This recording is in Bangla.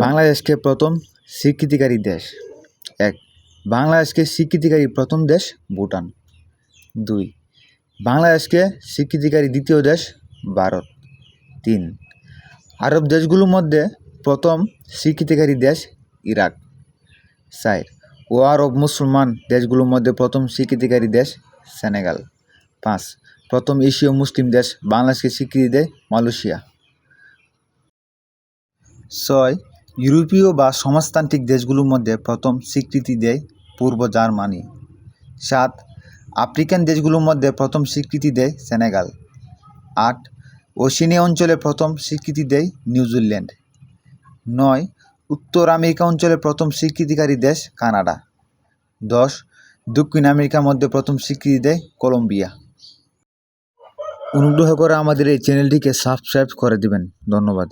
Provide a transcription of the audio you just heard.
বাংলাদেশকে প্রথম স্বীকৃতিকারী দেশ। 1. বাংলাদেশকে স্বীকৃতিকারী প্রথম দেশ ভুটান। 2. বাংলাদেশকে স্বীকৃতিকারী দ্বিতীয় দেশ ভারত। 3. আরব দেশগুলোর মধ্যে প্রথম স্বীকৃতিকারী দেশ ইরাক। 4. ও আরব মুসলমান দেশগুলোর মধ্যে প্রথম স্বীকৃতিকারী দেশ সেনেগাল। 5. প্রথম এশীয় মুসলিম দেশ বাংলাদেশকে স্বীকৃতি দেয় মালয়েশিয়া। 6. ইউরোপীয় বা সমাজতান্ত্রিক দেশগুলোর মধ্যে প্রথম স্বীকৃতি দেয় পূর্ব জার্মানি। 7. আফ্রিকান দেশগুলোর মধ্যে প্রথম স্বীকৃতি দেয় সেনেগাল। 8. ওশেনিয়া অঞ্চলে প্রথম স্বীকৃতি দেয় নিউজিল্যান্ড। 9. উত্তর আমেরিকা অঞ্চলে প্রথম স্বীকৃতিকারী দেশ কানাডা। 10. দক্ষিণ আমেরিকার মধ্যে প্রথম স্বীকৃতি দেয় কলম্বিয়া। অনুগ্রহ করে আমাদের এই চ্যানেলটিকে সাবস্ক্রাইব করে দিবেন। ধন্যবাদ।